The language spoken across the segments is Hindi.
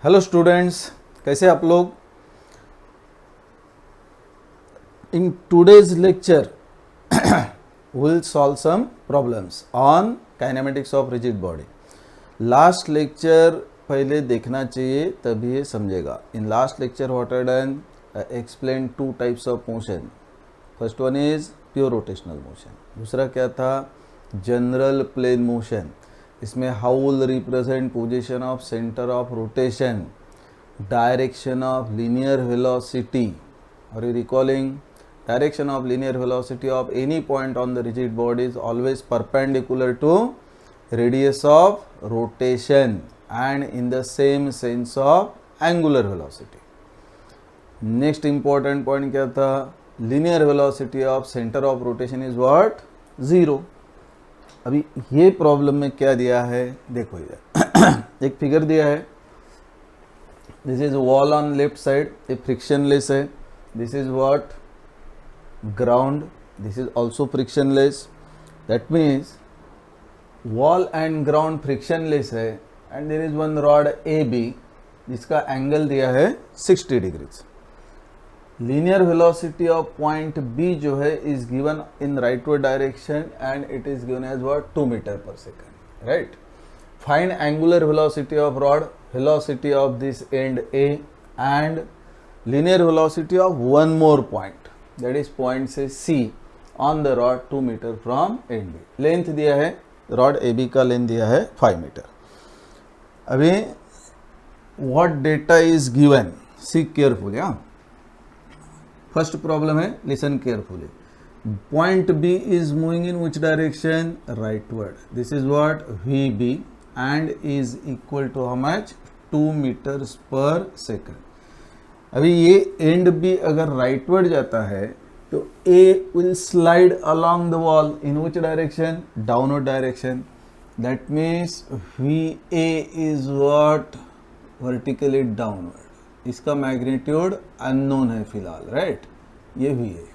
हेलो स्टूडेंट्स, कैसे आप लोग। In today's lecture will solve some problems on kinematics of rigid body. Last lecture पहले देखना चाहिए तभी ये समझेगा। In last lecture what I done, explain two types of motion. First one is pure rotational motion, दूसरा क्या था, जनरल प्लेन मोशन। इसमें how will represent position of centre of rotation, direction of linear velocity. Are you recalling? Direction of linear velocity of any point on the rigid body is always perpendicular to radius of rotation and in the same sense of angular velocity. Next important point क्या था, linear velocity of center of rotation is what? 0. अभी ये प्रॉब्लम में क्या दिया है देखो, इधर एक फिगर दिया है। This is wall on left side, ये फ्रिक्शनलेस है। This is what? Ground. This is also frictionless. That means wall and ground frictionless है and there is one rod A B जिसका एंगल दिया है 60 degrees. Linear velocity of point B जो है is given in rightward direction and it is given as what 2 metre per second, right. Find angular velocity of rod, velocity of this end A and linear velocity of one more point that is point से C on the rod 2 metre from end B. Length दिया है, रॉड ए बी का लेंथ दिया है 5 मीटर। अभी what data is given, see carefully. First problem है, listen carefully. Point B is moving in which direction? Rightward. This is what? V B end is equal to how much? 2 metres पर सेकेंड। अभी ये एंड बी अगर राइटवर्ड जाता है तो A will slide along the wall in which direction? Downward direction. That means VA is what? Vertically downward. इसका मैग्नीट्यूड अननोन है फिलहाल, राइट? ये VA।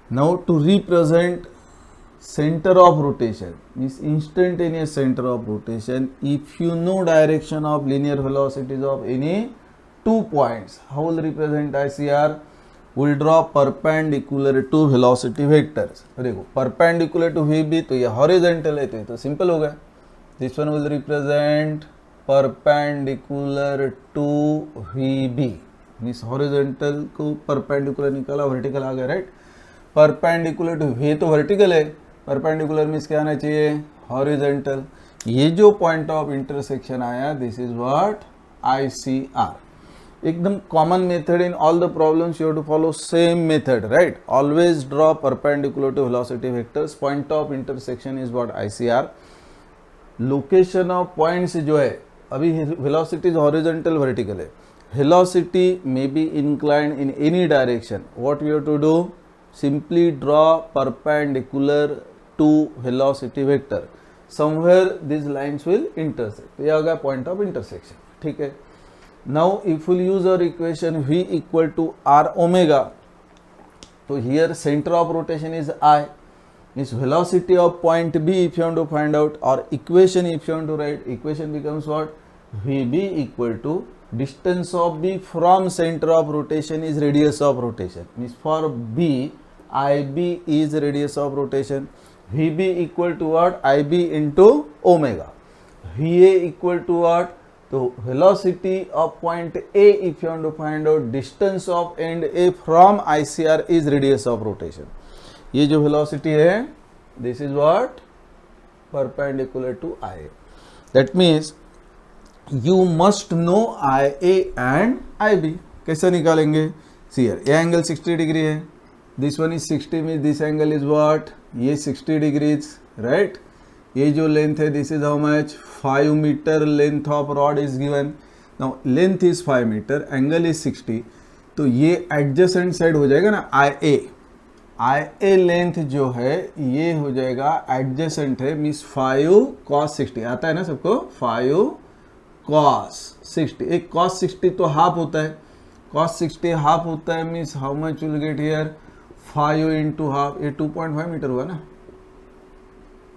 Now to represent center of rotation means instantaneous center of rotation, if you know direction of linear velocities of any 2 points, how will represent ICR? will draw perpendicular to velocity vectors। देखो perpendicular to VB तो ये horizontal है तो ये तो सिंपल हो गया। This one will represent perpendicular to VB means horizontal को perpendicular निकाला, vertical आ गया, राइट। perpendicular to V तो vertical है, perpendicular मीन्स क्या आना चाहिए? horizontal। ये जो point of intersection आया, this is what? ICR। एकदम common method in all the problems, you have to follow same method, right. Always draw perpendicular to velocity vectors. Point of intersection is what? ICR. Location of points जो है, अभी वेलोसिटी हॉरिजॉन्टल वर्टिकल है, velocity may be inclined in any direction. What we have to do? Simply draw perpendicular to velocity vector, somewhere this lines will intersect. ये आ गया पॉइंट ऑफ इंटरसेक्शन, ठीक है। Now if we'll use our equation V equal to R omega, so here center of rotation is I, means velocity of point B if you want to find out, or equation if you want to write, equation becomes what? VB equal to distance of B from center of rotation is radius of rotation, means for B, IB is radius of rotation. VB equal to what? IB into omega. VA equal to what? तो velocity of point A if you want to find out distance of end A from ICR is radius of rotation. ये जो velocity है, this is what? Perpendicular to IA. That means you must know IA and IB. कैसे निकालेंगे? See here, ये angle 60 degree है, this one is 60 means this angle is what? ये 60 degrees, right? ये जो लेंथ है, this is how much? 5 metre length of rod is given. Now length is 5 metre, angle is 60, तो ये एडजेसेंट साइड हो जाएगा ना, आई ए लेंथ जो है ये हो जाएगा एडजेसेंट है, मीन्स 5 cos 60 आता है ना सबको, 5 cos 60। एक cos 60 तो हाफ होता है, cos 60 हाफ होता है, means how much will get here? 5 into half, ये 2.5 मीटर हुआ ना।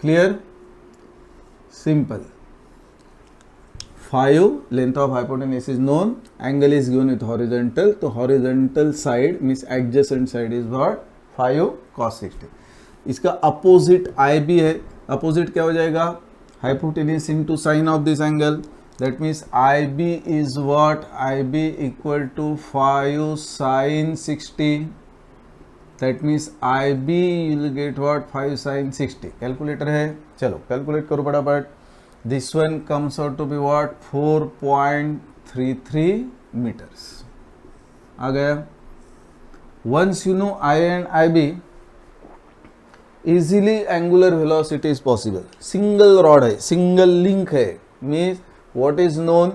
Clear? Simple. 5, length of hypotenuse is known, angle is given with horizontal, तो horizontal side means adjacent side is what 5 cos 60. इसका opposite IB है, opposite क्या हो जाएगा hypotenuse into sin of this angle, that means IB is what, IB equal to 5 sin 60, that means IB you will get what 5 sin 60. Calculator है, चलो कैलकुलेट करो फटाफट. This one comes out to be what 4.33 meters. आ गया. Once you know I and IB, easily angular velocity is possible. Single rod है, single link है, means what is known,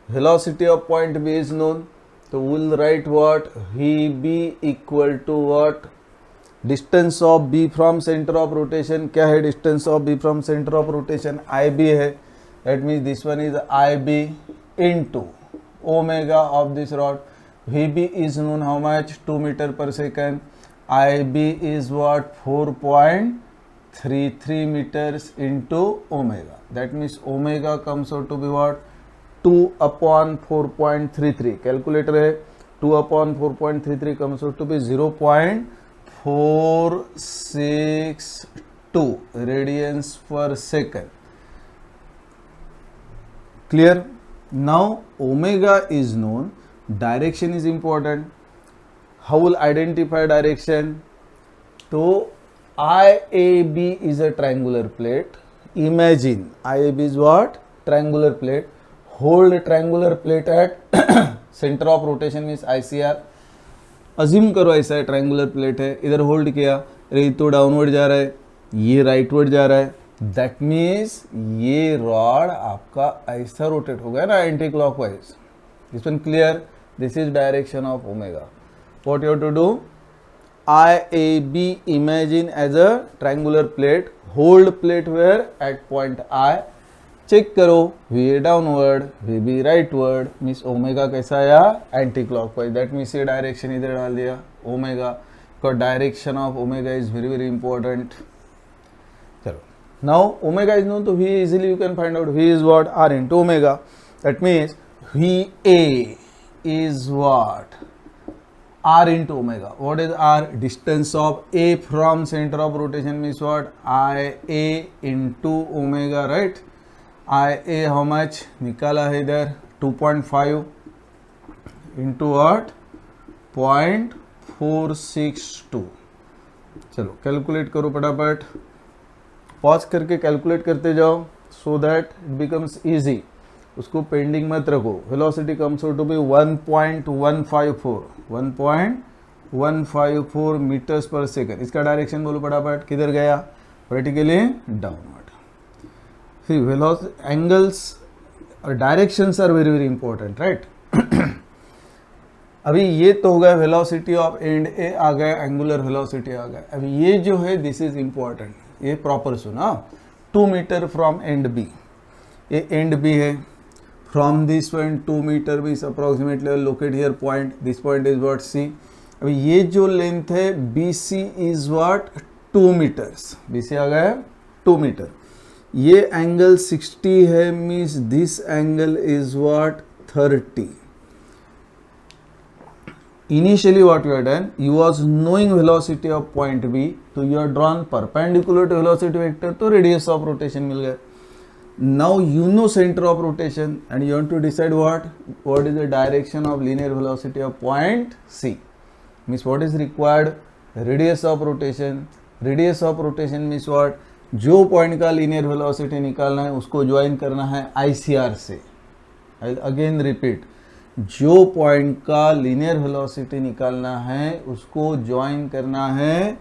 velocity of point B is known. So we will write what VB equal to what, distance of B from centre of rotation. क्या है distance of B from centre of rotation, I B है. That means this one is I B into omega of this rod. V B is known how much 2 metre per second. I B is what 4.33 metres into omega. That means omega comes out to be what 2/4.33. Calculator है, 2/4.33 comes out to be 0.462 radians per second. Clear? Now omega is known, direction is important. How will identify direction? So IAB is a triangular plate. Imagine IAB is what, triangular plate. Hold triangular plate at center of rotation means ICR. Assume करो ऐसा है, ट्रायंगुलर प्लेट है, इधर होल्ड किया, अरे तो डाउनवर्ड जा रहा है, ये राइटवर्ड जा रहा है. दैट मीन्स ये रॉड आपका ऐसा रोटेट हो गया ना anti clockwise. This one clear? This is direction of omega. What you have to do, IAB imagine as a triangular plate, hold plate where at point I. Check करो, VA downward, VB rightward, means omega कैसा आया एंटी क्लॉकवाइज. दैट मीन्स ये डायरेक्शन इधर डाल दिया ओमेगा का. Direction of omega is very very important. चलो नाउ ओमेगा इज नोन, तो V easily you can find out. V is what R into omega. That means VA is what R into omega. What is R? Distance of A from centre of rotation means what IA into omega. Right, IA how much निकाला है इधर 2.5 इंटू व्हाट 0.462. चलो कैलकुलेट करो फटाफट, पॉज करके कैलकुलेट करते जाओ so that it becomes easy. उसको पेंडिंग मत रखो. Velocity comes out to be 1.154 metres पर सेकेंड. इसका डायरेक्शन बोलो फटाफट, किधर गया, vertically downward. See, velocity, angles or directions are very very important, right? अभी ये तो हो गया वेलोसिटी ऑफ एंड ए आ गया, एंगुलर वेलोसिटी आ गया. अभी ये जो है दिस इज इंपॉर्टेंट, ये प्रॉपर सुना. 2 मीटर फ्रॉम एंड बी, ये एंड बी है. From this point 2 metre B approximately locate here point. This point is what C. अभी ये जो लेंथ है BC is what 2 metres. BC आ गया 2 मीटर. ये एंगल 60 है, means this angle is what 30. Initially what you have done, you was knowing velocity of point B, so you have drawn perpendicular to velocity vector, तो radius of rotation मिल गया. Now you know center of rotation and you want to decide what is the direction of linear velocity of point C. Means what is required, radius of rotation. Radius of rotation means what, जो पॉइंट का लीनियर वेलोसिटी निकालना है उसको ज्वाइन करना है ICR से. आई अगेन रिपीट, जो पॉइंट का लीनियर वेलोसिटी निकालना है उसको ज्वाइन करना है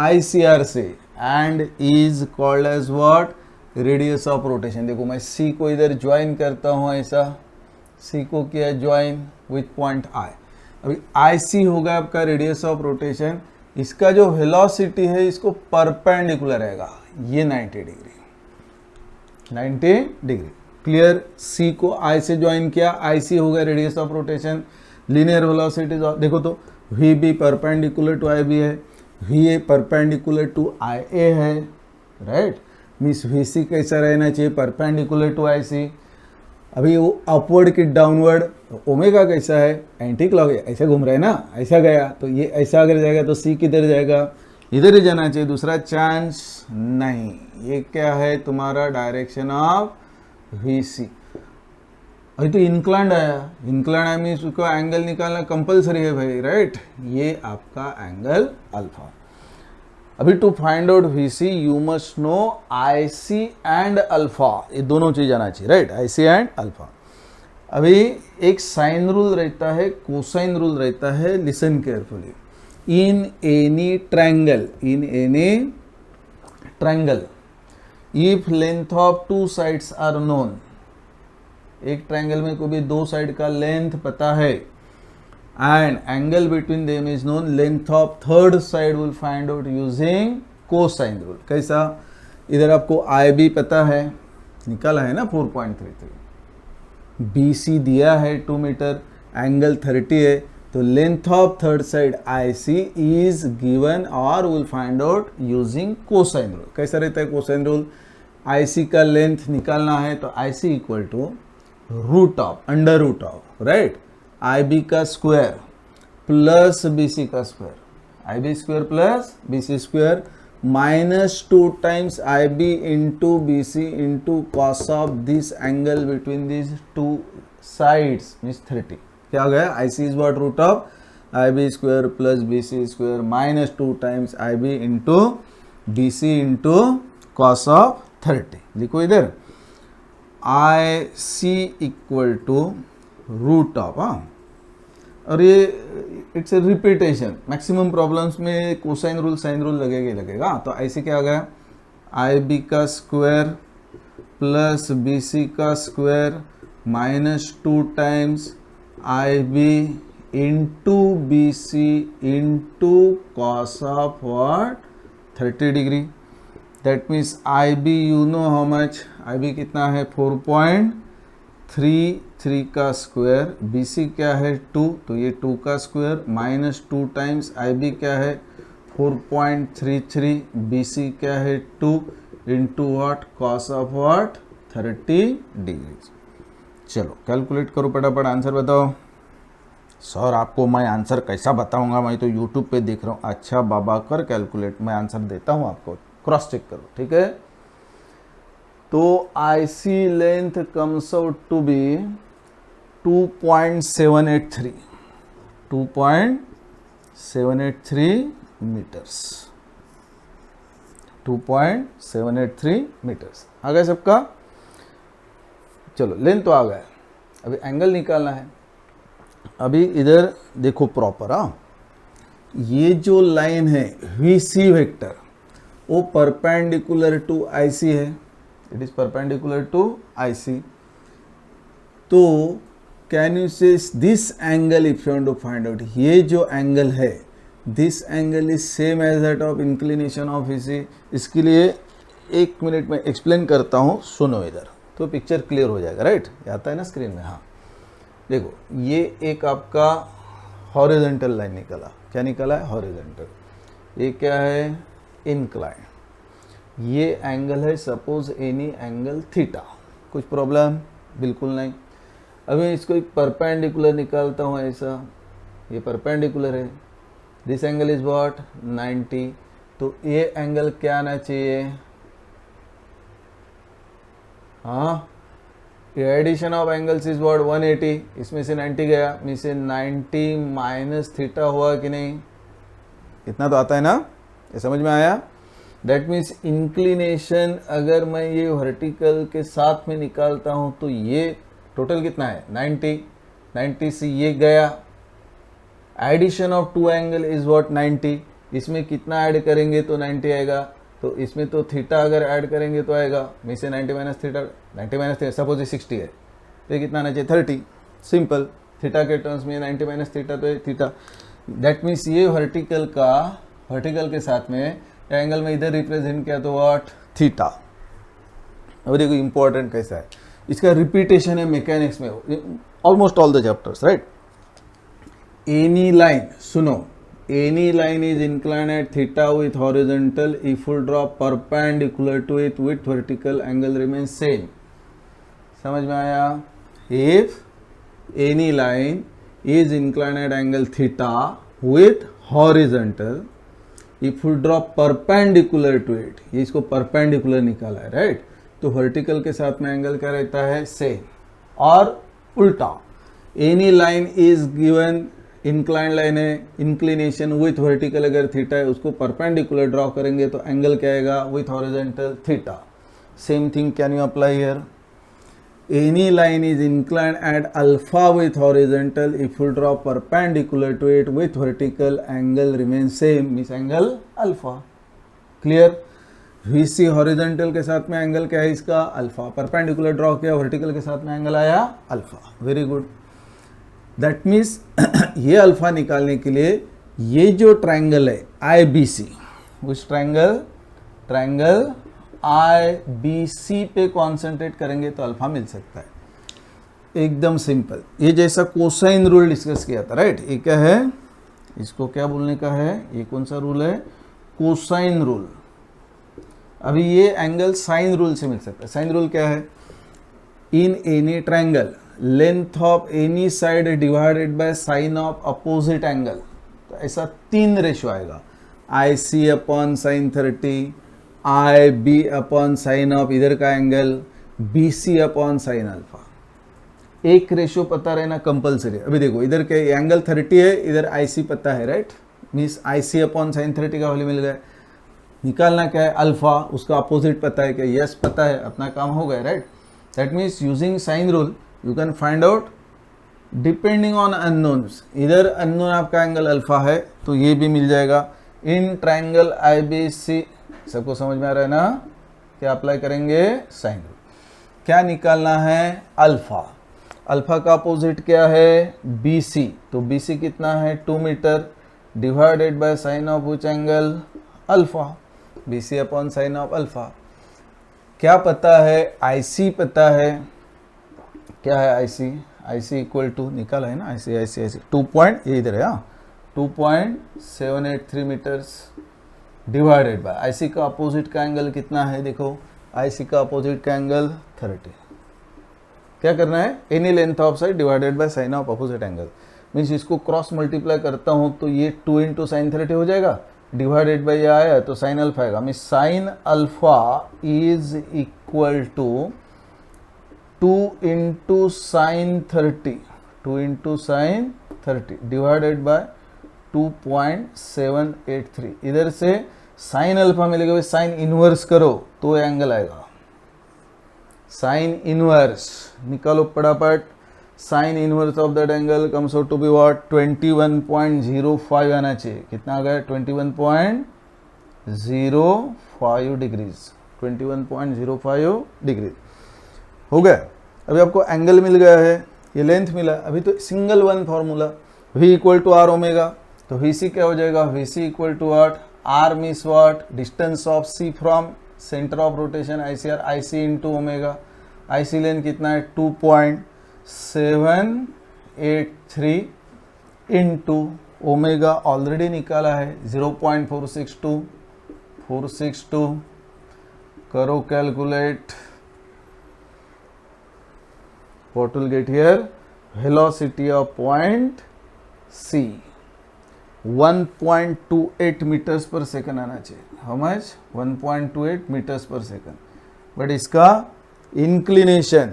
ICR से and is called as what, radius of rotation. देखो मैं C को इधर ज्वाइन करता हूँ, ऐसा C को किया ज्वाइन विथ पॉइंट I. अभी IC होगा आपका रेडियस ऑफ रोटेशन. इसका जो वेलोसिटी है इसको परपेंडिकुलर रहेगा, ये 90 डिग्री. क्लियर? C को I से ज्वाइन किया, IC हो गया radius of rotation. Linear velocity देखो तो VB परपेंडिकुलर टू IB है, VA परपेंडिकुलर टू IA है. राइट, मीन्स VC कैसा रहना चाहिए, परपेंडिकुलर टू IC. अभी वो अपवर्ड की डाउनवर्ड, ओमेगा कैसा है, एंटी क्लॉक ऐसे घूम रहा है ना, ऐसा गया तो ये ऐसा अगर जाएगा तो सी किधर जाएगा, इधर ही जाना चाहिए, दूसरा चांस नहीं। ये क्या है तुम्हारा डायरेक्शन ऑफ वी सी। अभी तो इंक्लाइंड आया, इंक्लाइंड आया मीन्स उसको एंगल निकालना कंपलसरी है भाई, राइट। ये आपका एंगल अल्फा। अभी to find out V C you must know I C and alpha, ये दोनों चीज आना चाहिए, right, I C and alpha. अभी एक साइन रूल रहता है, कोसाइन रूल रहता है, listen carefully. In any triangle, if length of two sides are known, एक ट्रायंगल में कोई भी दो साइड का लेंथ पता है, and angle between them is known, length of third side will find out using cosine rule. कैसा, इधर आपको आई बी पता है, निकाला है ना 4.33, बी सी दिया है 2 मीटर, एंगल 30 है, तो length of third side I C is given और will find out using cosine rule. कैसा रहता है कोसाइन रूल, आई सी का लेंथ निकालना है तो I C equal to root of, under root of, right, I B का स्क्वायर प्लस बी सी का square, I B square plus B C square minus 2 times I B into B C into cos of this angle between this two sides means 30। क्या हो गया, I C is what, root of I B square plus B C square minus 2 times I B into B C into cos of 30। लिखो इधर I C equal to root of, हाँ, और ये it's a repetition, maximum problems में कोसाइन रूल साइन रूल लगेगा। तो ऐसे क्या आ गया, आई बी का स्क्वायर प्लस बी सी का square minus 2 times I B into B C into cos of what 30 degree. That means I B you know how much, I B कितना है 4.33 का स्क्वायर, बी सी क्या है 2, तो ये 2 का square minus 2 times I B क्या है 4.33, बी सी क्या है 2 into what cos of what 30 degree. चलो कैलकुलेट करो फटाफट, आंसर बताओ। सर आपको मैं आंसर कैसा बताऊंगा, मैं तो यूट्यूब पे देख रहा हूँ। अच्छा बाबा कर कैलकुलेट, मैं आंसर देता हूँ आपको, क्रॉस चेक करो, ठीक है। तो I C length comes out to be 2.783 metres, 2.783 metres आ गया सबका। चलो लेंथ तो आ गया, अभी एंगल निकालना है। अभी इधर देखो प्रॉपर, हाँ, ये जो लाइन है वी सी वेक्टर वो परपेंडिकुलर टू आई सी है, it is perpendicular to I C. तो can you say this angle if you want to find out, ये जो एंगल है this angle is same as that of inclination of V C. इसके लिए 1 मिनट में एक्सप्लेन करता हूँ, सुनो इधर तो पिक्चर क्लियर हो जाएगा, राइट। आता है ना स्क्रीन में, हाँ देखो ये एक आपका हॉरिजॉन्टल लाइन निकला, क्या निकला है हॉरिजॉन्टल। ये क्या है इंक्लाइन, ये एंगल है सपोज एनी एंगल थीटा, कुछ प्रॉब्लम बिल्कुल नहीं। अभी इसको एक परपेंडिकुलर निकालता हूँ ऐसा, ये परपेंडिकुलर है, दिस एंगल इज व्हाट 90, तो ये एंगल क्या आना चाहिए, हाँ ये addition of angles is what 180, इसमें से 90 गया, में से 90 माइनस थीटा हुआ कि नहीं, इतना तो आता है ना, ये समझ में आया। दैट मीन्स इंक्लिनेशन अगर मैं ये वर्टिकल के साथ में निकालता हूँ तो ये टोटल कितना है 90 से ये गया, addition of two angle is what 90, इसमें कितना ऐड करेंगे तो 90 आएगा, तो इसमें तो थीटा अगर ऐड करेंगे तो आएगा, में से 90 माइनस थीटा सपोज ये 60 है तो ये कितना आना चाहिए 30, सिंपल। थीटा के टर्म्स में 90 माइनस थीटा तो थीटा। दैट मीन्स ये वर्टिकल के साथ में एंगल में इधर रिप्रेजेंट किया तो व्हाट थीटा। अब देखो इंपॉर्टेंट कैसा है, इसका रिपीटेशन है मैकेनिक्स में almost all the chapters, right. Any line, सुनो, any line is inclined at theta with horizontal, if will draw perpendicular to it with vertical, angle remains same। समझ में आया। if any line is inclined at angle theta with horizontal, if you draw perpendicular to it, ये इसको perpendicular निकाला है, राइट? तो वर्टिकल के साथ में एंगल क्या रहता है? सेम. और उल्टा, any line is given, incline line है, इंक्लिनेशन विथ वर्टिकल अगर थीटा है, उसको परपेंडिकुलर ड्रॉ करेंगे तो एंगल क्या आएगा? With horizontal theta. Same thing can you apply here. Any line is incline at alpha with horizontal, if you draw perpendicular to it with vertical, angle remain same, means angle alpha. Clear? VC horizontal के साथ में एंगल क्या है इसका? अल्फा. परपेंडिकुलर ड्रॉ किया, वर्टिकल के साथ में एंगल आया alpha. Very good. That means ये अल्फा निकालने के लिए ये जो ट्रायंगल है IBC, उस ट्रायंगल IBC पे कॉन्सेंट्रेट करेंगे तो अल्फा मिल सकता है. एकदम सिंपल. ये जैसा कोसाइन रूल डिस्कस किया था, राइट? ये क्या है? इसको क्या बोलने का है? ये कौन सा रूल है? Cosine rule. अभी ये एंगल साइन रूल से मिल सकता है. साइन रूल क्या है? इन any triangle length of any side divided by sine of opposite angle. तो ऐसा 3 रेशो आएगा. IC upon sine 30, IB upon sine of इधर का angle, BC upon sine alpha. एक रेशो पता रहना कंपलसरी. अभी देखो इधर के एंगल 30 है, इधर IC पता है, right? Means IC upon sine 30 का वैल्यू मिल गया. निकालना क्या है? अल्फा. उसका अपोजिट पता है क्या? यस पता है. अपना काम हो गया, right? That means using sine rule you can find out depending on unknowns. इधर अननोन आपका एंगल अल्फा है तो ये भी मिल जाएगा. इन ट्रायंगल IBC सबको समझ में आ रहा है ना? क्या अप्लाई करेंगे? Sine rule. क्या निकालना है? अल्फा. अल्फा का अपोजिट क्या है? BC. तो BC कितना है? 2 metre divided by sine of which angle? Alpha. BC upon sine of alpha. क्या पता है? IC पता है. क्या है IC? IC इक्वल टू निकाला है ना? IC 2 पॉइंट, ये इधर है, 2.783 मीटर्स डिवाइडेड बाय IC का अपोजिट का एंगल कितना है? देखो IC का अपोजिट का एंगल 30. क्या करना है? Any length of side divided by sine of opposite angle. Means इसको क्रॉस मल्टीप्लाई करता हूं तो ये 2 इंटू साइन 30 हो जाएगा, डिवाइडेड बाय ये आया तो साइन अल्फा आएगा. Means sine alpha is equal to 2 into sine 30, 2 into sine 30 divided by 2.783. इधर से साइन अल्फा मिलेगा, साइन इनवर्स करो तो एंगल आएगा. साइन इनवर्स निकालो फटाफट. Sine inverse of that angle comes out to be what? 21.05 आना चाहिए. कितना आ गया? 21.05 डिग्रीज. 21.05 डिग्री हो गया. अभी आपको एंगल मिल गया है, ये लेंथ मिला. अभी तो single one formula, V equal to R omega. तो VC क्या हो जाएगा? VC equal to what? R means what? Distance of C from centre of rotation ICR, IC into omega. IC length कितना है? 2.783 इंटू ओमेगा ऑलरेडी निकाला है 0.462 करो calculate. What will get here? Velocity of point C 1.28 meters per second आना चाहिए. How much? 1.28 meters per second. But इसका inclination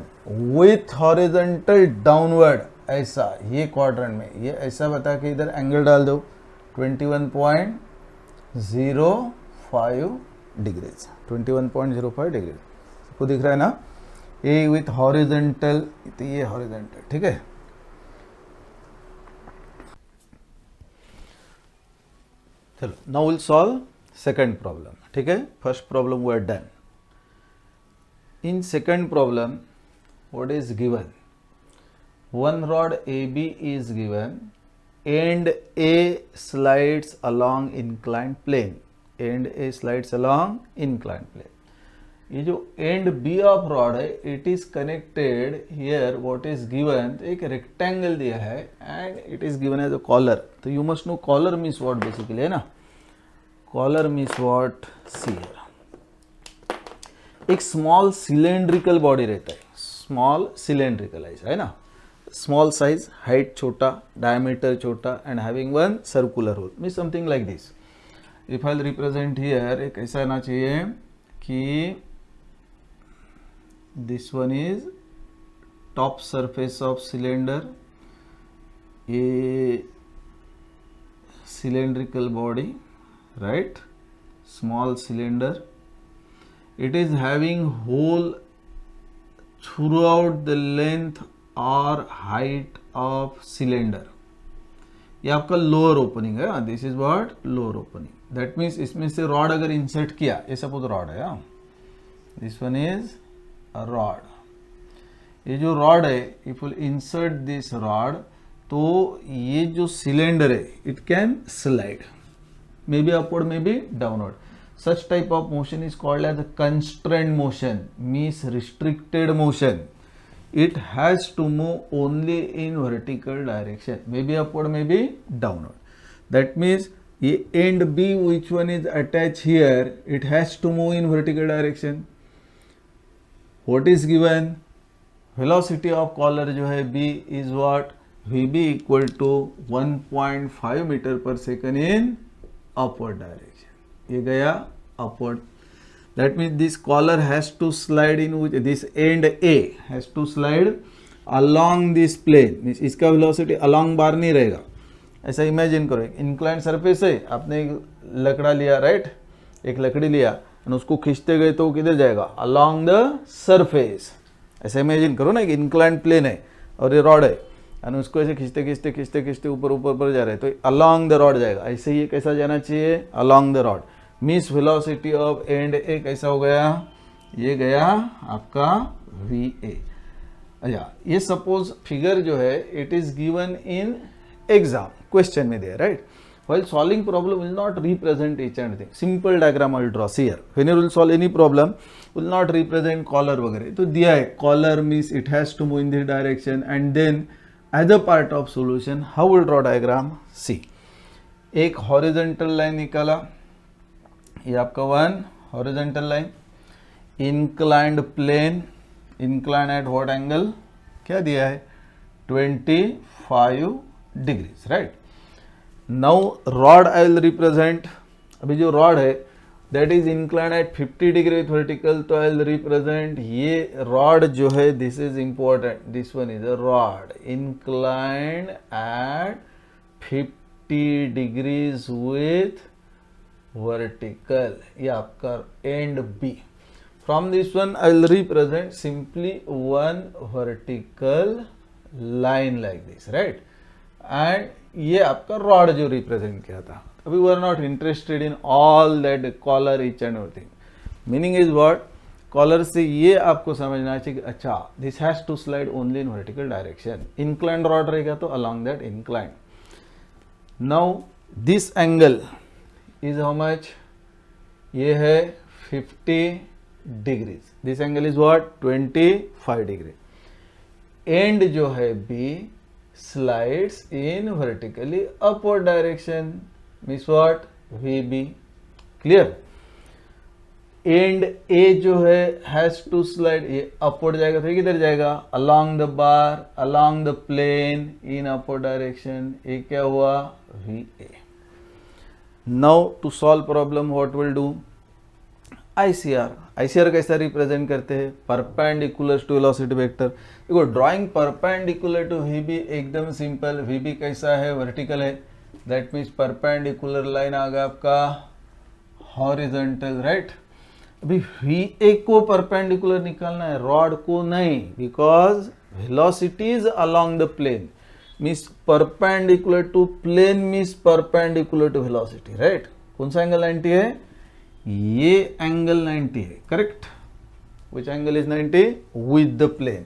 with horizontal downward ऐसा, ये क्वाड्रेंट में ये ऐसा बता के इधर एंगल डाल दो 21.05 डिग्रीज. 21.05 डिग्री आपको दिख रहा है ना? ए विथ हॉरिजॉन्टल, तो ये हॉरिजॉन्टल. ठीक है. चलो now will solve second problem. ठीक है. First problem we are done. In second problem what is given? one rod AB is given and A slides along inclined plane. And A slides along inclined plane. ये जो एंड बी ऑफ रॉड है it is connected here. What is given? एक रेक्टेंगल दिया है and it is given as a collar. तो you must know collar means what basically, है ना? Collar means what? सी. एक स्मॉल सिलेंड्रिकल बॉडी रहता है. स्मॉल सिलेंड्रिकल ऐसा है ना, स्मॉल साइज, हाइट छोटा, डायमीटर छोटा and having one circular hole, mean something like this. If I represent here, एक ऐसा आना चाहिए कि this one is top surface of cylinder, ये cylindrical body, right, small cylinder, it is having hole throughout the length or height of cylinder. ये आपका लोअर ओपनिंग है, this is what lower opening. That means इसमें से रॉड अगर इंसर्ट किया, ये सपोज रॉड है, this one is a rod. ये जो रॉड है, if you insert this rod, तो ये जो सिलेंडर है it can slide, may be upward may be downward. Such type of motion is called as a constraint motion, means restricted motion. It has to move only in vertical direction, maybe upward, maybe downward. That means ये end B which one is attached here, it has to move in vertical direction. What is given? Velocity of collar जो है B is what? VB equal to 1.5 meter per second in upward direction. ये गया upward. That means this collar has to slide in which this end A has to slide along this plane. Means इसका velocity along बार नहीं रहेगा. ऐसा इमेजिन करो, एक inclined surface है, आपने एक लकड़ा लिया, राइट, एक लकड़ी लिया और उसको खींचते गए तो किधर जाएगा? along the surface. ऐसा इमेजिन करो ना, एक inclined plane है और ये रॉड है और उसको ऐसे खींचते खींचते खींचते खींचते ऊपर ऊपर ऊपर जा रहे हैं, तो along the rod जाएगा. ऐसे ही कैसा जाना चाहिए? along the rod. Means velocity of end A कैसा हो गया? ये गया आपका VA. अच्छा, ये सपोज फिगर जो है it is given in exam, question में दिया, right. While solving problem will not represent each and thing. Simple diagram I will draw here. When you will solve any problem will not represent collar वगैरह. तो दिया है collar means it has to move in this direction and then as a part of solution how will draw diagram. See, एक हॉरिजॉन्टल लाइन निकाला, ये आपका one horizontal line, inclined plane, incline at what angle? क्या दिया है? 25 degrees, right. Now rod I will represent. अभी जो रॉड है that is incline at 50 degree vertical, तो आई विल रिप्रेजेंट ये रॉड जो है, this is important, this one is a rod inclined at 50 degrees with vertical. ये आपका end B. From this one I will represent simply one vertical line like this, right? And ये आपका rod जो represent किया था. अभी we are not interested in all that collar each and everything. Meaning is what? Collar से ये आपको समझना चाहिए कि अच्छा this has to slide only in vertical direction. Inclined rod रहेगा तो along that incline. Now this angle is how much? ये है 50 degrees. This angle is what? 25 degree. And जो है B slides in vertically upward direction, means what? VB. Clear? And A जो है हैज टू स्लाइड, ये अपवर्ड जाएगा तो ये किधर जाएगा? along the bar, along the plane in upward direction. ये क्या हुआ? VA. Now to solve problem what will do? ICR. ICR कैसा रिप्रेजेंट करते हैं? Perpendicular to velocity vector. देखो ड्राइंग परपेंडिकुलर टू VB एकदम सिंपल. VB कैसा है? वर्टिकल है. दैट मीन्स परपेंडिकुलर लाइन आ गया आपका हॉरिजॉन्टल, राइट. अभी VA को परपेंडिकुलर निकालना है, रॉड को नहीं, because velocity is along the plane. Means perpendicular to plane means perpendicular to velocity, right. कौन सा एंगल 90 है? ये एंगल 90 है, correct. Which angle is 90? With the plane.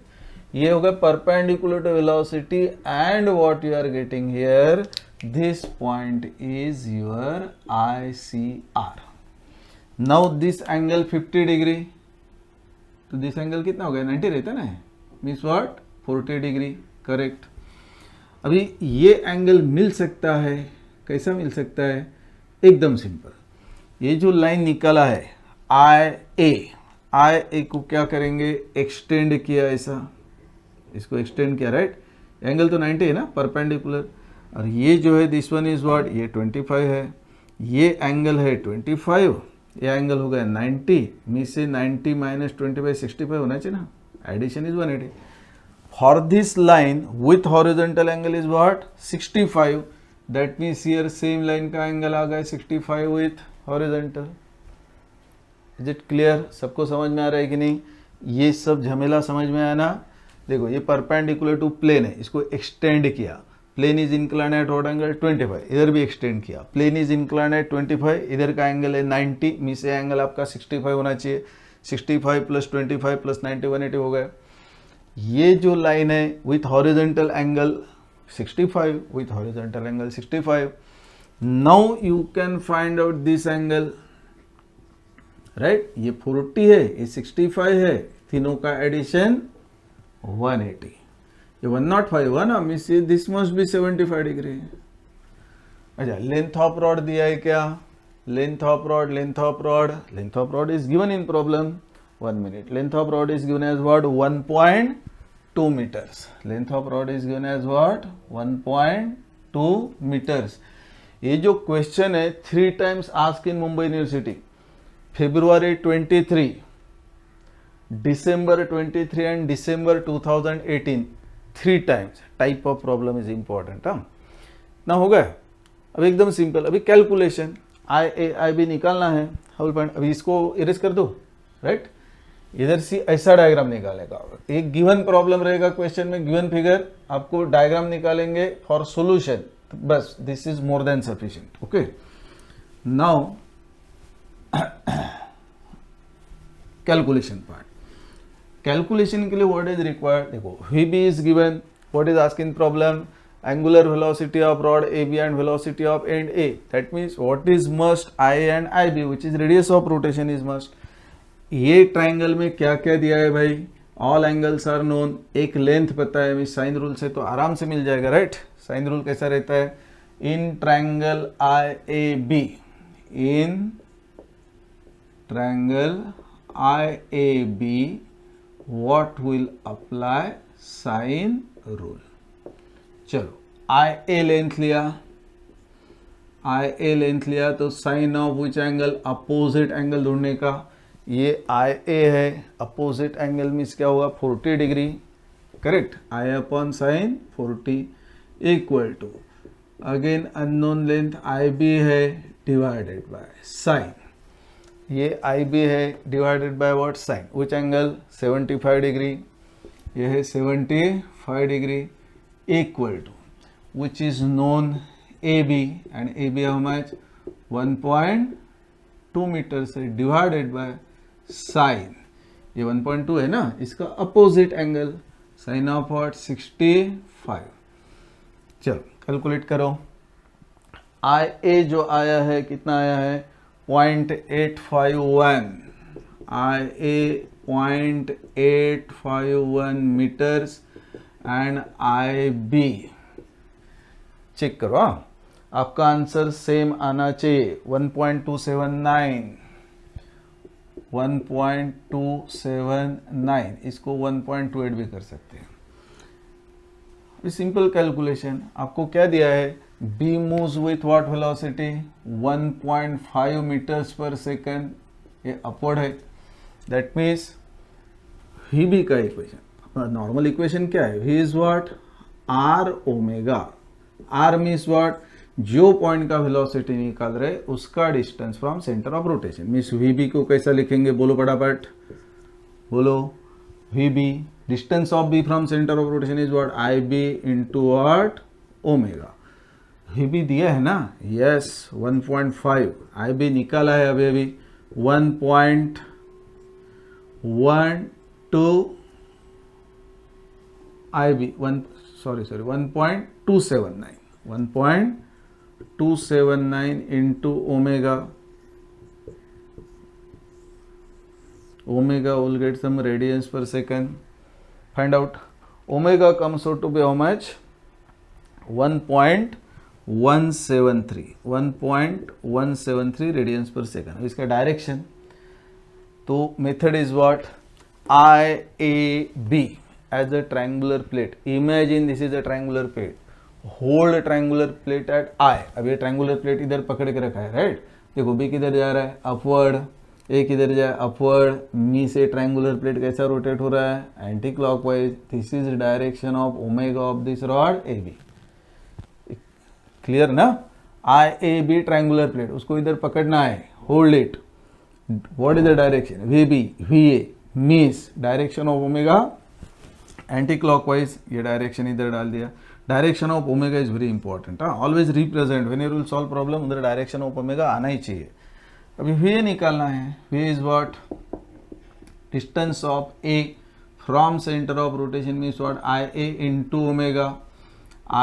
ये होगा perpendicular to velocity and what you are getting here, this point is your ICR. Now this angle 50 degree, तो दिस एंगल कितना हो गया? 90 रहता ना, मीन्स व्हाट? 40 degree, correct. अभी ये एंगल मिल सकता है, कैसा मिल सकता है? एकदम सिंपल. ये जो लाइन निकाला है IA, आई ए को क्या करेंगे, एक्सटेंड किया, ऐसा इसको एक्सटेंड किया, राइट। एंगल तो 90 है ना, परपेंडिकुलर। और ये जो है दिस वन इज व्हाट, ये 25 है, ये एंगल है 25, ये एंगल हो गया 90, मी से 90 माइनस 25 65 होना चाहिए ना, addition is 180। For this line with horizontal angle is what 65, that means here same line का एंगल आ गया 65 with horizontal. Is it clear? सबको समझ में आ रहा है कि नहीं? ये सब झमेला समझ में आया ना? देखो ये परपेंडिकुलर टू प्लेन है, इसको एक्सटेंड किया, plane is incline at what angle 25, इधर भी एक्सटेंड किया, प्लेन इज इंक्लाइन एट 25, इधर का एंगल है 90, मी से एंगल आपका 65 होना चाहिए, 65 प्लस 25 प्लस 90 180 हो गया। ये जो लाइन है with horizontal angle 65, with horizontal angle 65, now you can find out this angle, right. ये 40 है, ये 65 है, तीनों का एडिशन 180, ये 105 हुआ ना, means this must be 75 degree. अच्छा, लेंथ ऑफ रॉड दिया है क्या, length of rod, length of rod, length of rod is given in problem, 1 minute, length of rod is given as what 1.2 metres, length of rod is given as what 1.2 metres. ये जो क्वेश्चन है 3 times ask in Mumbai university, February 23, December 23 and December 2018, 3 times. Type of problem is important, हाँ ना, हो गया। अब एकदम सिंपल, अभी कैलकुलेशन आई बी निकालना है, हाउ विल फाइंड, अभी इसको इरेज कर दो, राइट। इधर से ऐसा डायग्राम निकालेगा, एक गिवन प्रॉब्लम रहेगा क्वेश्चन में, गिवन फिगर, आपको डायग्राम निकालेंगे फॉर सॉल्यूशन, बस this is more than sufficient. Okay, now calculation part, calculation के लिए व्हाट इज रिक्वायर्ड, देखो V B is given, what is asking problem, angular velocity of rod A B and velocity of end A, that means what is must I and I B, which is radius of rotation is must. ये ट्राइंगल में क्या क्या दिया है भाई, ऑल एंगल्स आर नोन, एक लेंथ पता है, साइन रूल से तो आराम से मिल जाएगा, राइट। साइन रूल कैसा रहता है, in triangle I A B, in triangle IAB, what will apply sin rule। चलो IA लेंथ लिया, IA लेंथ लिया तो sine of which angle, opposite angle ढूंढने का, ये IA है, अपोजिट एंगल मीन्स क्या होगा 40 degree, correct, I upon sine 40 equal to, again unknown length IB है डिवाइडेड बाय साइन, ये IB है divided by what sine, which angle 75 degree, ये है 75 degree, equal to which is known AB, and AB how much 1.2 metre से डिवाइडेड बाय साइन, ये 1.2 है ना, इसका opposite angle sine of what 65। चलो कैलकुलेट करो, IA जो आया है कितना आया है 0.851, IA 0.851 metres and IB check करो, हाँ आपका आंसर सेम आना चाहिए 1.279, 1.279, इसको 1.28 भी कर सकते हैं। सिंपल कैलकुलेशन, आपको क्या दिया है, B moves with what velocity 1.5 metres per second, ये अपवर्ड है, दैट मीन्स वी बी का इक्वेशन, नॉर्मल इक्वेशन क्या है, V is what R omega, R means what, जो पॉइंट का वेलोसिटी निकाल रहे उसका distance from centre of rotation, means V B को कैसा लिखेंगे, बोलो फटाफट बोलो, V B distance of B from centre of rotation is what I B into what omega, we B दिया है ना, यस 1.5, आई बी निकाला है अभी 1.12 I B 1.279 into omega, omega will get some radians per second, find out omega comes out to be how much 1.173 radians per second। इसका डायरेक्शन तो method is what, IAB as a triangular plate. Imagine this is a triangular plate. Hold a triangular plate at I. अब ये triangular plate इधर पकड़ के रखा है, राइट? देखो B किधर जा रहा है, अपवर्ड, A किधर जाए, अपवर्ड, मी से ट्रायंगुलर प्लेट कैसा रोटेट हो रहा है, anti clockwise. This is direction of omega of this rod AB. Clear ना? IAB ट्रायंगुलर प्लेट, उसको इधर पकड़ना है, hold it. What is the direction, VB, VA means direction of omega anti clockwise. ये डायरेक्शन इधर डाल दिया. Direction of omega is very important. Always represent when you will solve problem, उधर डायरेक्शन ऑफ ओमेगा आना ही चाहिए. अभी VA निकालना है. VA is what, distance of A from centre of rotation means what, IA into omega.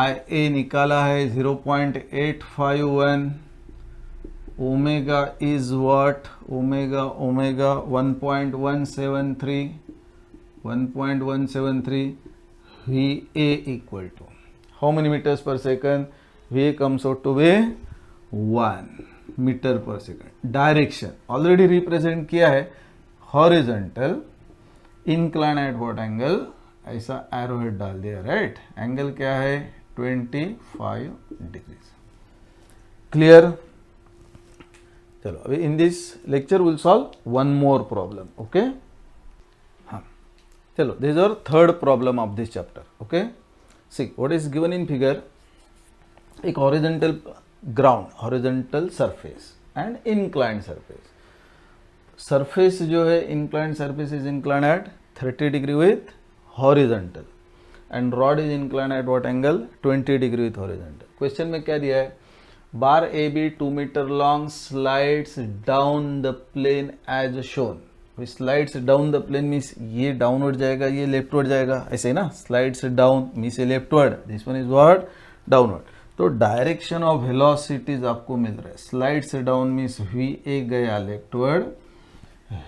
IA निकाला है 0.851. Omega is what, omega 1.173. VA equal to how many meters per second? VA comes out to be 1 meter per second. Direction already represent किया है, horizontal, incline at what angle, ऐसा arrowhead डाल दिया, राइट? एंगल क्या है, 25 degrees. क्लियर? चलो अभी in this lecture will solve one more problem. Okay, हाँ चलो, this are third problem of this chapter. Okay, see what is given in figure, एक horizontal ground, horizontal surface and inclined surface. Surface जो है inclined surface is inclined at 30 degree with horizontal and rod is inclined at what angle, 20 degree with horizontal. Question में क्या दिया है, बार AB 2 metre long slides down the plane as shown. Slides down the plane means ये डाउनवर्ड जाएगा, ये लेफ्टवर्ड जाएगा, ऐसे ही ना, स्लाइड्स डाउन मीन्स ये leftward, this one is what, downward. तो डायरेक्शन ऑफ वेलोसिटीज आपको मिल रहा है. स्लाइड्स डाउन मीन्स VA गया लेफ्टवर्ड,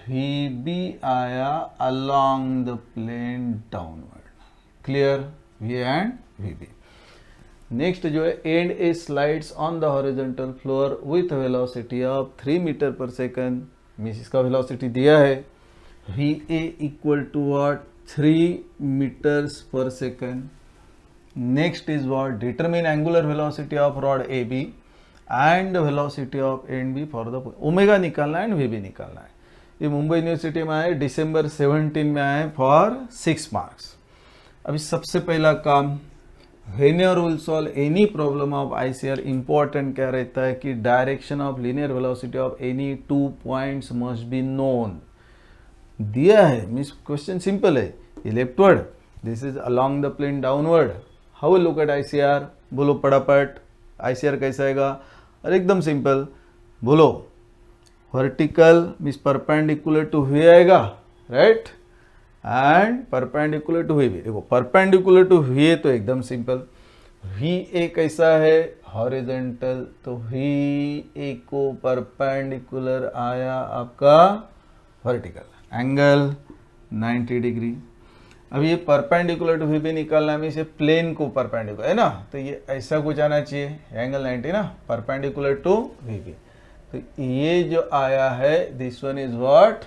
VB आया along the plane downward. Clear? VA and VB. Next जो है, end A slides on the horizontal floor with velocity of 3 metre पर सेकंड. मीन्स इसका वेलोसिटी दिया है, VA equal to what, 3 metres per second. Next is what, determine angular velocity of rod AB and velocity of end B for the omega निकालना है एंड VB निकालना है. ये मुंबई यूनिवर्सिटी में आए, December 17 में आए फॉर 6 मार्क्स. अभी सबसे पहला काम, whenever will solve any problem of ICR, important क्या रहता है कि direction of linear velocity of any 2 points must be known. दिया है मीन्स क्वेश्चन सिंपल है, ये leftward, this is along the plane downward. How will look at ICR, बोलो पटापट. ICR कैसा आएगा, अरे एकदम सिंपल, बोलो vertical means perpendicular to VA आएगा, right, and perpendicular to VB. देखो परपेंडिकुलर टू VA तो एकदम सिंपल, VA कैसा है, हॉरिजॉन्टल, तो VA को परपेंडिकुलर आया आपका वर्टिकल, एंगल 90 डिग्री. अब ये परपेंडिकुलर टू VB निकालना में से प्लेन को परपेंडिकुलर है ना, तो ये ऐसा कुछ आना चाहिए, एंगल 90 ना, परपेंडिकुलर टू VB. तो ये जो आया है, this one is what,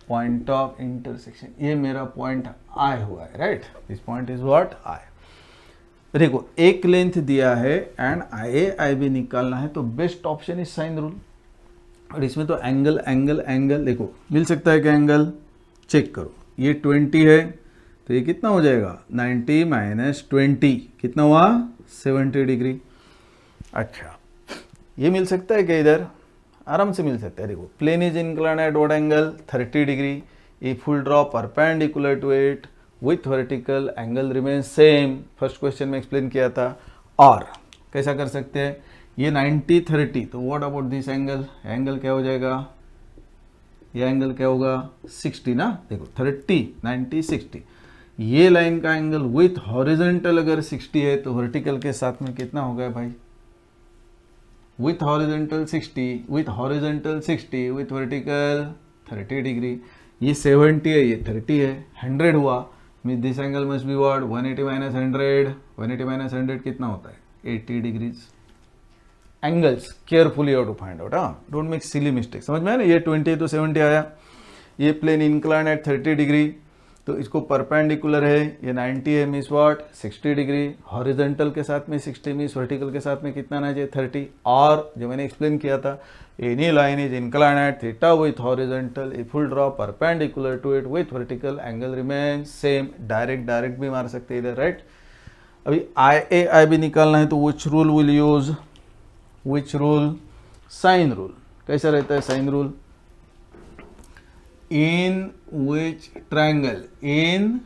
point of intersection. ये मेरा पॉइंट I हुआ है, right, this point is what I. देखो एक लेंथ दिया है एंड IB निकालना है, तो best option is sine rule. और इसमें तो एंगल एंगल एंगल देखो मिल सकता है, क्या एंगल चेक करो, ये 20 है तो ये कितना हो जाएगा, 90 माइनस 20 कितना हुआ, 70 डिग्री. अच्छा ये मिल सकता है क्या, इधर आराम से मिल सकता है. देखो plane is inclined at what angle, 30 degree. If will draw perpendicular to it with vertical, angle remain same. First question में एक्सप्लेन किया था. और कैसा कर सकते हैं, ये 90 30, तो what about this angle, angle क्या हो जाएगा, ये एंगल क्या होगा, 60 ना. देखो 30 90 60, ये लाइन का एंगल विथ हॉरिजॉन्टल अगर 60 है तो वर्टिकल के साथ में कितना हो गया भाई, with horizontal 60, with horizontal 60, with vertical 30 degree. ये 70 है, ये 30 है, 100 हुआ. Mean this angle must be what, 180 minus 100, 180 minus 100 कितना होता है, 80 degrees. Angles carefully how to find out, हाँ, डोंट मेक सिली मिस्टेक. समझ में आया ना, ये 20 तो 70 आया. ये प्लेन इंक्लाइन एट 30 डिग्री, तो इसको परपेंडिकुलर है, ये 90 है, मीन्स व्हाट 60 डिग्री, हॉरिजॉन्टल के साथ में 60 मीन्स वर्टिकल के साथ में कितना आना चाहिए 30, और जो मैंने एक्सप्लेन किया था any line is incline at theta with horizontal, if will draw perpendicular to it with vertical, angle remain same. Direct भी मार सकते हैं इधर, राइट। अभी आई भी निकालना है, तो which rule will use, which rule, sine rule. कैसा रहता है sine rule, in which triangle, in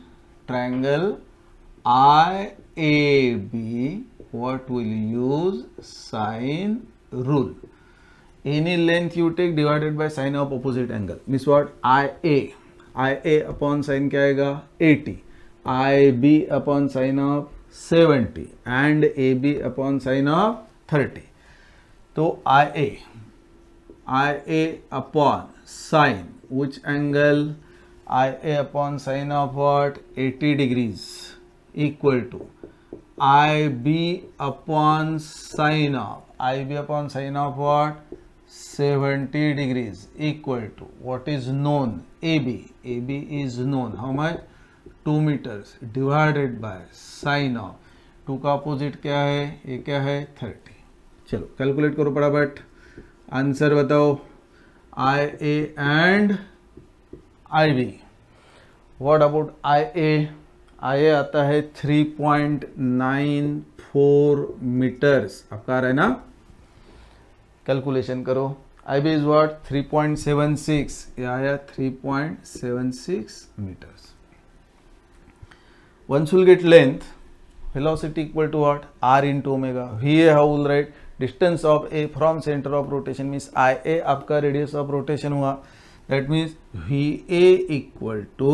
triangle IAB what will use sine rule, any length you take divided by sine of opposite angle, means what IA upon sine क्या आएगा 80, IB upon sine of 70 and AB upon sine of 30। तो IA upon sine which angle, IA upon sine of what 80 degrees equal to IB upon sine of what 70 degrees equal to what is known AB is known how much 2 meters divided by sine of 2 का अपोजिट क्या है, ये क्या है 30। चलो कैलकुलेट करो फटाफट, आंसर बताओ IA and IB। What about IA आता है 3.94 मीटर्स, आपका आ रहा है ना, कैलकुलेशन करो। IB इज व्हाट 3.76, ये आया 3.76 metres. Once you'll get length, velocity equal to what R into omega, VA how will write, distance of A from center of rotation means IA आपका radius of rotation हुआ, that means VA equal to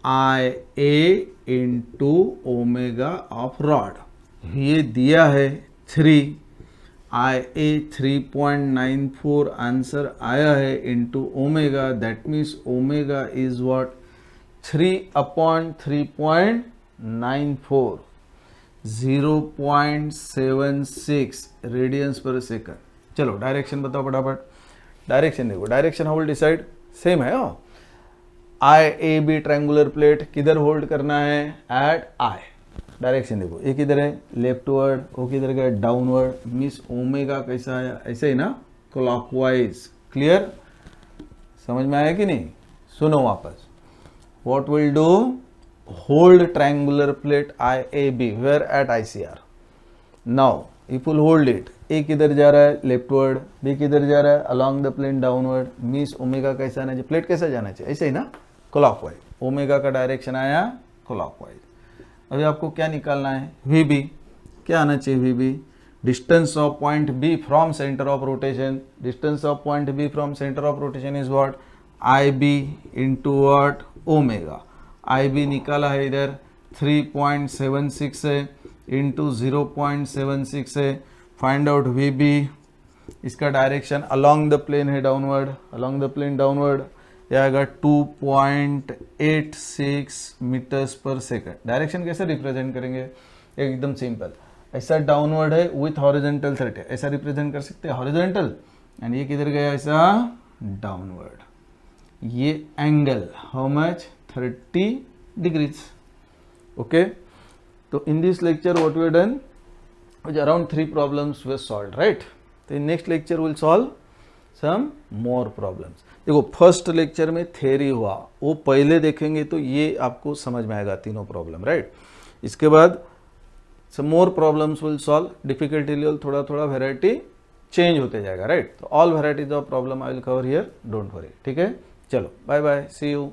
IA into omega of rod। VA दिया है 3, IA 3.94 आंसर आया है into omega, that means omega is what 3/3.94, 0.76 radiance पर सेकंड। चलो डायरेक्शन बताओ फटाफट, डायरेक्शन देखो, direction how will decide, same है। IAB ट्रायंगुलर प्लेट किधर होल्ड करना है, एट I। डायरेक्शन देखो, ये किधर है लेफ्टवर्ड, वो किधर गया डाउनवर्ड, मीन्स ओमेगा कैसा आया, ऐसे ही ना क्लॉकवाइज। क्लियर, समझ में आया कि नहीं, सुनो वापस। What will do, hold triangular plate IAB where at ICR। Now if we'll hold it, A किधर जा रहा है लेफ्टवर्ड, B किधर जा रहा है along the plane downward, means omega कैसा आना चाहिए, प्लेट कैसा जाना चाहिए, ऐसे ही ना क्लॉकवाइज। ओमेगा का डायरेक्शन आया क्लॉकवाइज। अभी आपको क्या निकालना है, VB क्या आना चाहिए, VB distance of point B from centre of rotation, distance of point B from centre of rotation is what IB into what omega. IB निकाला है इधर 3.76 है इंटू 0.76 है, फाइंड आउट VB, इसका डायरेक्शन अलोंग द प्लेन है downward, along the plane downward, यह आएगा 2.86 मीटर्स पर सेकंड। डायरेक्शन कैसे रिप्रेजेंट करेंगे, एकदम सिंपल, ऐसा डाउनवर्ड है विथ हॉरिजॉन्टल 30, ऐसा रिप्रेजेंट कर सकते हैं हॉरिजॉन्टल, एंड ये किधर गया ऐसा डाउनवर्ड, ये angle how much 30 degrees. Okay, तो in this lecture what we done, around 3 problems we solved, right. तो in next lecture will solve some more problems. देखो फर्स्ट लेक्चर में थ्योरी हुआ, वो पहले देखेंगे तो ये आपको समझ में आएगा तीनों प्रॉब्लम, राइट। इसके बाद some more problems will solve, difficulty level थोड़ा थोड़ा वेराइटी चेंज होते जाएगा, राइट। तो all varieties of problem I will cover here, don't worry, ठीक है। चलो बाय बाय, सी यू।